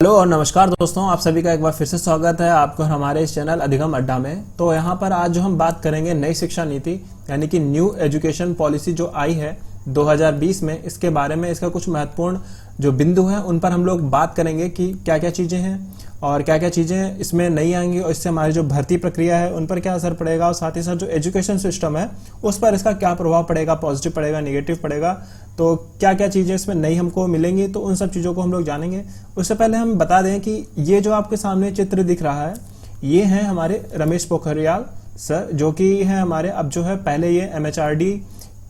Hello और नमस्कार दोस्तों, आप सभी का एक बार फिर से स्वागत है आपको हमारे इस चैनल अधिगम अड्डा में। तो यहाँ पर आज जो हम बात करेंगे नई शिक्षा नीति यानी कि न्यू एजुकेशन पॉलिसी जो आई है 2020 में, इसके बारे में इसका कुछ महत्वपूर्ण जो बिंदु हैं उन पर हम लोग बात करेंगे कि क्या क्या चीज़ें हैं और क्या क्या चीज़ें इसमें नई आएंगी और इससे हमारी जो भर्ती प्रक्रिया है उन पर क्या असर पड़ेगा और साथ ही साथ जो एजुकेशन सिस्टम है उस पर इसका क्या प्रभाव पड़ेगा, पॉजिटिव पड़ेगा, नेगेटिव पड़ेगा। तो क्या क्या चीज़ें इसमें नई हमको मिलेंगी, तो उन सब चीज़ों को हम लोग जानेंगे। उससे पहले हम बता दें कि ये जो आपके सामने चित्र दिख रहा है ये हैं हमारे रमेश पोखरियाल सर, जो कि हैं हमारे अब जो है पहले ये MHRD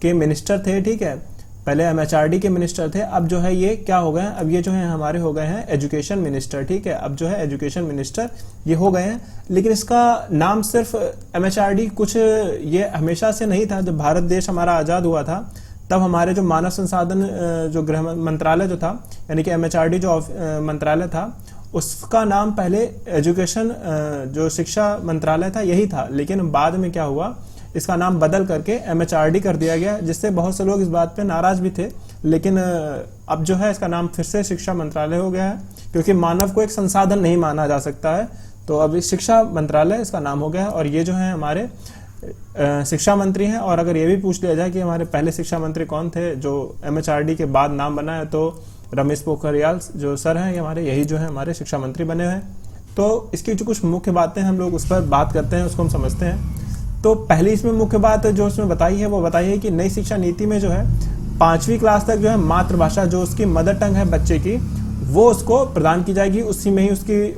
के मिनिस्टर थे, ठीक है, पहले MHRD के मिनिस्टर थे। अब जो है ये क्या हो गए हैं, अब ये जो है हमारे हो गए हैं एजुकेशन मिनिस्टर, ठीक है। अब जो है एजुकेशन मिनिस्टर ये हो गए हैं, लेकिन इसका नाम सिर्फ MHRD कुछ ये हमेशा से नहीं था। जब भारत देश हमारा आज़ाद हुआ था तब हमारे जो मानव संसाधन जो गृह मंत्रालय जो था यानी कि MHRD जो मंत्रालय था उसका नाम पहले एजुकेशन जो शिक्षा मंत्रालय था यही था, लेकिन बाद में क्या हुआ, इसका नाम बदल करके MHRD कर दिया गया, जिससे बहुत से लोग इस बात पे नाराज भी थे। लेकिन अब जो है इसका नाम फिर से शिक्षा मंत्रालय हो गया है, क्योंकि मानव को एक संसाधन नहीं माना जा सकता है, तो अब शिक्षा मंत्रालय इसका नाम हो गया है। और ये जो है हमारे शिक्षा मंत्री हैं। और अगर ये भी पूछ लिया जाए कि हमारे पहले शिक्षा मंत्री कौन थे जो MHRD के बाद नाम बना है, तो रमेश पोखरियाल जो सर हैं हमारे, यही जो है हमारे शिक्षा मंत्री बने हुए हैं। तो इसकी जो कुछ मुख्य बातें हम लोग उस पर बात करते हैं, उसको हम समझते हैं। तो पहली इसमें मुख्य बात जो उसमें बताई है वो बताई है कि नई शिक्षा नीति में जो है 5वीं क्लास तक जो है मातृभाषा जो उसकी मदर टंग है बच्चे की, वो उसको प्रदान की जाएगी, उसी में ही उसकी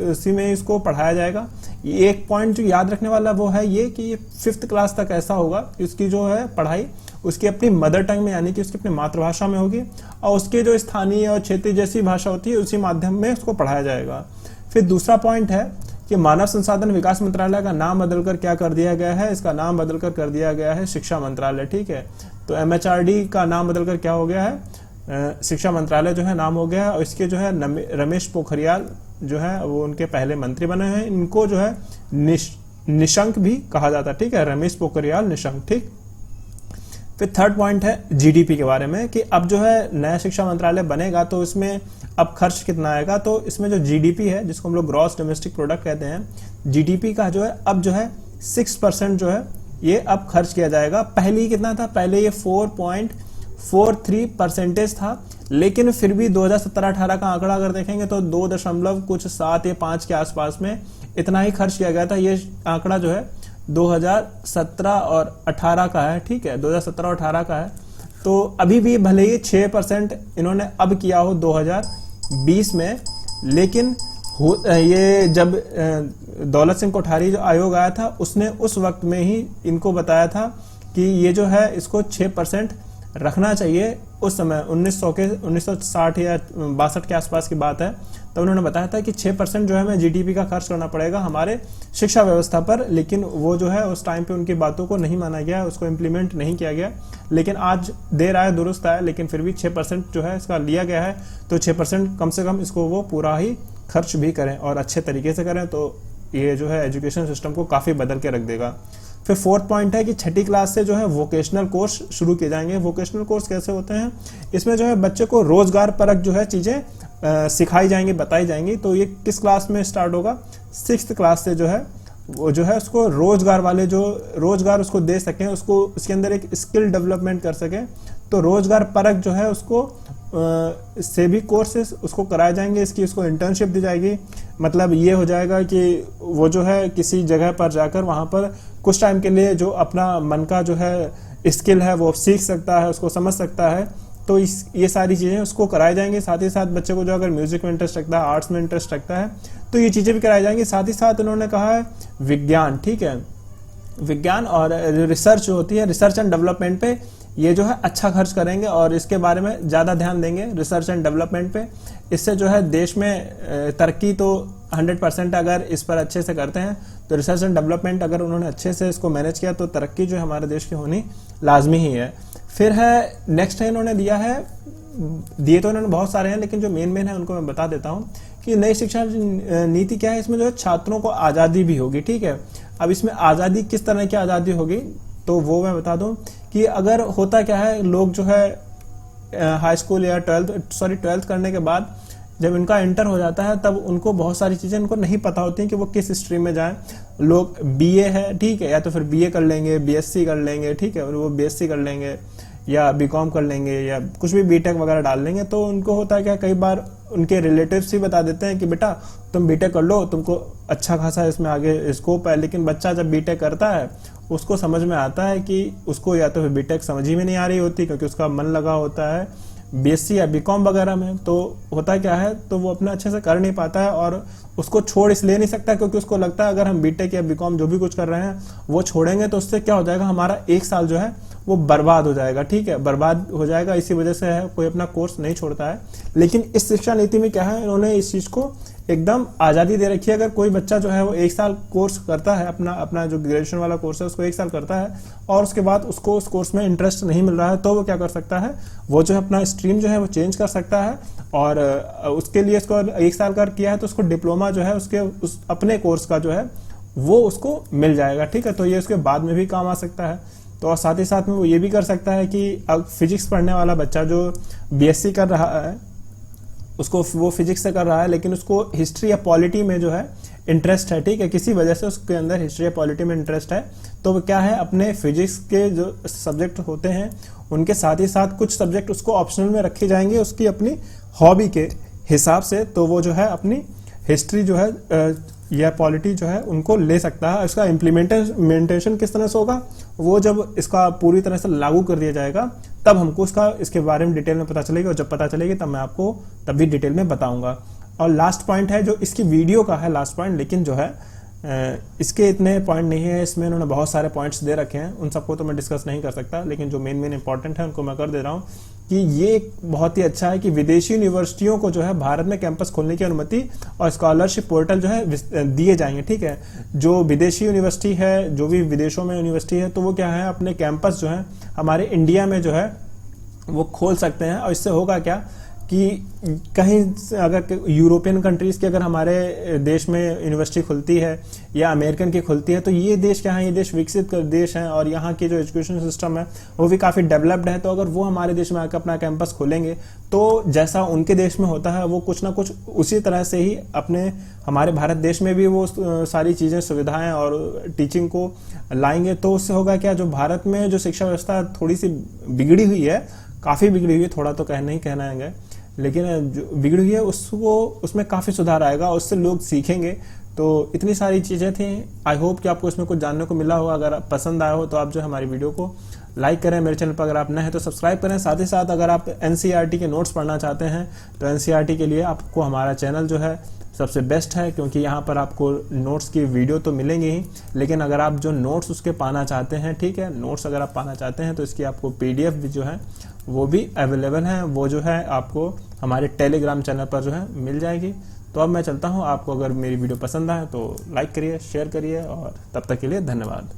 उसी में ही उसको पढ़ाया जाएगा। एक पॉइंट जो याद रखने वाला वो है ये कि 5th क्लास तक ऐसा होगा, उसकी जो है पढ़ाई उसकी अपनी मदर टंग में यानी कि उसकी अपनी मातृभाषा में होगी, और उसके जो स्थानीय और क्षेत्रीय जैसी भाषा होती है उसी माध्यम में उसको पढ़ाया जाएगा। फिर दूसरा पॉइंट है कि मानव संसाधन विकास मंत्रालय का नाम बदलकर क्या कर दिया गया है, इसका नाम बदलकर कर दिया गया है शिक्षा मंत्रालय, ठीक है। तो MHRD का नाम बदलकर क्या हो गया है, शिक्षा मंत्रालय जो है नाम हो गया है। और इसके जो है रमेश पोखरियाल जो है वो उनके पहले मंत्री बने हुए हैं। इनको जो है निशंक भी कहा जाता है, ठीक है, रमेश पोखरियाल निशंक, ठीक। फिर थर्ड पॉइंट है GDP के बारे में कि अब जो है नया शिक्षा मंत्रालय बनेगा तो इसमें अब खर्च कितना आएगा। तो इसमें जो GDP है जिसको हम लोग ग्रॉस डोमेस्टिक प्रोडक्ट कहते हैं, GDP का जो है अब जो है 6% जो है ये अब खर्च किया जाएगा। पहले कितना था, पहले ये 4.43% था, लेकिन फिर भी 2017-18 का आंकड़ा अगर देखेंगे तो 2.7 या 5 के आसपास में इतना ही खर्च किया गया था। ये आंकड़ा जो है 2017 और 18 का है, ठीक है, 2017 और 18 का है। तो अभी भी भले ही 6% इन्होंने अब किया हो 2020 में, लेकिन ये जब दौलत सिंह कोठारी जो आयोग आया था उसने उस वक्त में ही इनको बताया था कि ये जो है इसको 6% रखना चाहिए। उस समय 1960 या 62 के आसपास की बात है, तो उन्होंने बताया था कि 6% जो है हमें GDP का खर्च करना पड़ेगा हमारे शिक्षा व्यवस्था पर। लेकिन वो जो है उस टाइम पे उनकी बातों को नहीं माना गया, उसको इम्प्लीमेंट नहीं किया गया। लेकिन आज देर आए दुरुस्त आए, लेकिन फिर भी 6% जो है इसका लिया गया है। तो 6% कम से कम इसको वो पूरा ही खर्च भी करें और अच्छे तरीके से करें, तो ये जो है एजुकेशन सिस्टम को काफ़ी बदल के रख देगा। फिर फोर्थ पॉइंट है कि 6ठी क्लास से जो है वोकेशनल कोर्स शुरू किए जाएंगे। वोकेशनल कोर्स कैसे होते हैं, इसमें जो है बच्चे को रोजगार परक जो है चीज़ें सिखाई जाएंगी, बताई जाएंगी। तो ये किस क्लास में स्टार्ट होगा, 6th क्लास से जो है वो जो है उसको रोजगार वाले जो रोजगार उसको दे सकें, उसको उसके अंदर एक स्किल डेवलपमेंट कर सकें। तो रोजगार परक जो है उसको से भी कोर्सेस उसको कराए जाएंगे, इसकी उसको इंटर्नशिप दी जाएगी। मतलब ये हो जाएगा कि वो जो है किसी जगह पर जाकर वहाँ पर कुछ टाइम के लिए जो अपना मन का जो है स्किल है वो सीख सकता है, उसको समझ सकता है। तो ये सारी चीज़ें उसको कराई जाएंगी। साथ ही साथ बच्चे को जो अगर म्यूजिक में इंटरेस्ट रखता है, आर्ट्स में इंटरेस्ट रखता है, तो ये चीज़ें भी कराई जाएंगी। साथ ही साथ उन्होंने कहा है विज्ञान, ठीक है, विज्ञान और रिसर्च होती है, रिसर्च एंड डेवलपमेंट पे ये जो है अच्छा खर्च करेंगे और इसके बारे में ज़्यादा ध्यान देंगे रिसर्च एंड डेवलपमेंट पे। इससे जो है देश में तरक्की तो 100% अगर इस पर अच्छे से करते हैं, तो रिसर्च एंड डेवलपमेंट अगर उन्होंने अच्छे से इसको मैनेज किया तो तरक्की जो है हमारे देश की होनी लाजमी ही है। फिर है नेक्स्ट है इन्होंने दिए तो इन्होंने बहुत सारे हैं, लेकिन जो मेन है उनको मैं बता देता हूँ कि नई शिक्षा नीति क्या है। इसमें जो है छात्रों को आज़ादी भी होगी, ठीक है। अब इसमें आज़ादी किस तरह की आज़ादी होगी तो वो मैं बता दूं कि अगर होता क्या है, लोग जो है हाई स्कूल या 12th करने के बाद जब इनका इंटर हो जाता है तब उनको बहुत सारी चीज़ें इनको नहीं पता होती हैं कि वो किस स्ट्रीम में जाएं। लोग बीए है, ठीक है, या तो फिर बीए कर लेंगे, बीएससी कर लेंगे, ठीक है, और वो बीएससी कर लेंगे या बीकॉम कर लेंगे या कुछ भी बीटेक वगैरह डाल लेंगे। तो उनको होता है क्या, कई बार उनके रिलेटिव्स ही बता देते हैं कि बेटा तुम बीटेक कर लो, तुमको अच्छा खासा इसमें आगे स्कोप है। लेकिन बच्चा जब बीटेक करता है उसको समझ में आता है कि उसको या तो फिर बीटेक समझ ही में नहीं आ रही होती क्योंकि उसका मन लगा होता है बीएससी या बीकॉम वगैरह में। तो होता क्या है, तो वो अपना अच्छे से कर नहीं पाता है और उसको छोड़ इसलिए नहीं सकता क्योंकि उसको लगता है अगर हम बीटेक या बीकॉम जो भी कुछ कर रहे हैं वो छोड़ेंगे तो उससे क्या हो जाएगा, हमारा 1 साल जो है वो बर्बाद हो जाएगा, ठीक है, बर्बाद हो जाएगा। इसी वजह से है कोई अपना कोर्स नहीं छोड़ता है। लेकिन इस शिक्षा नीति में क्या है, इन्होंने इस चीज को एकदम आज़ादी दे रखी है। अगर कोई बच्चा जो है वो 1 साल कोर्स करता है, अपना जो ग्रेजुएशन वाला कोर्स है उसको 1 साल करता है और उसके बाद उसको उस कोर्स में इंटरेस्ट नहीं मिल रहा है, तो वो क्या कर सकता है, वो जो है अपना स्ट्रीम जो है वो चेंज कर सकता है। और उसके लिए इसको 1 साल का किया है तो उसको डिप्लोमा जो है उसके अपने कोर्स का जो है वो उसको मिल जाएगा, ठीक है। तो ये उसके बाद में भी काम आ सकता है। तो और साथ ही साथ में वो ये भी कर सकता है कि अब फिजिक्स पढ़ने वाला बच्चा जो बीएससी कर रहा है उसको वो फिजिक्स से कर रहा है लेकिन उसको हिस्ट्री या पॉलिटी में जो है इंटरेस्ट है, ठीक है, किसी वजह से उसके अंदर हिस्ट्री या पॉलिटी में इंटरेस्ट है, तो वो क्या है, अपने फिजिक्स के जो सब्जेक्ट होते हैं उनके साथ ही साथ कुछ सब्जेक्ट उसको ऑप्शनल में रखे जाएंगे उसकी अपनी हॉबी के हिसाब से। तो वो जो है अपनी हिस्ट्री जो है या पॉलिटी जो है उनको ले सकता है। इसका इम्प्लीमेंटेशन किस तरह से होगा, वो जब इसका पूरी तरह से लागू कर दिया जाएगा तब हमको इसके बारे में डिटेल में पता चलेगी, और जब पता चलेगी तब मैं आपको तब भी डिटेल में बताऊंगा। और लास्ट पॉइंट है जो इसकी वीडियो का है लास्ट पॉइंट, लेकिन जो है इसके इतने पॉइंट नहीं है, इसमें उन्होंने बहुत सारे पॉइंट्स दे रखे हैं, उन सबको तो मैं डिस्कस नहीं कर सकता, लेकिन जो मेन इंपॉर्टेंट है उनको मैं कर दे रहा हूँ कि ये बहुत ही अच्छा है कि विदेशी यूनिवर्सिटियों को जो है भारत में कैंपस खोलने की अनुमति और स्कॉलरशिप पोर्टल जो है दिए जाएंगे, ठीक है। जो विदेशी यूनिवर्सिटी है, जो भी विदेशों में यूनिवर्सिटी है, तो वो क्या है, अपने कैंपस जो है हमारे इंडिया में जो है वो खोल सकते हैं। और इससे होगा क्या कि कहीं अगर यूरोपियन कंट्रीज की अगर हमारे देश में यूनिवर्सिटी खुलती है या अमेरिकन की खुलती है, तो ये देश क्या है, ये देश विकसित देश हैं और यहाँ की जो एजुकेशन सिस्टम है वो भी काफ़ी डेवलप्ड है। तो अगर वो हमारे देश में आकर अपना कैंपस खोलेंगे तो जैसा उनके देश में होता है वो कुछ ना कुछ उसी तरह से ही अपने हमारे भारत देश में भी वो सारी चीज़ें सुविधाएं और टीचिंग को लाएंगे। तो उससे होगा क्या, जो भारत में जो शिक्षा व्यवस्था थोड़ी सी बिगड़ी हुई है, काफ़ी बिगड़ी हुई है, थोड़ा तो नहीं कहना है, लेकिन जो बिगड़ी हुई है उसमें काफ़ी सुधार आएगा, उससे लोग सीखेंगे। तो इतनी सारी चीज़ें थी। आई होप कि आपको इसमें कुछ जानने को मिला हो। अगर पसंद आया हो तो आप जो हमारी वीडियो को लाइक करें, मेरे चैनल पर अगर आप नए हैं तो सब्सक्राइब करें। साथ ही साथ अगर आप एनसीईआरटी के नोट्स पढ़ना चाहते हैं तो एनसीईआरटी के लिए आपको हमारा चैनल जो है सबसे बेस्ट है, क्योंकि यहाँ पर आपको नोट्स की वीडियो तो मिलेंगी ही, लेकिन अगर आप जो नोट्स उसके पाना चाहते हैं, ठीक है, नोट्स अगर आप पाना चाहते हैं तो इसकी आपको पीडीएफ भी जो है वो भी अवेलेबल है, वो जो है आपको हमारे टेलीग्राम चैनल पर जो है मिल जाएगी। तो अब मैं चलता हूँ। आपको अगर मेरी वीडियो पसंद आए तो लाइक करिए, शेयर करिए, और तब तक के लिए धन्यवाद।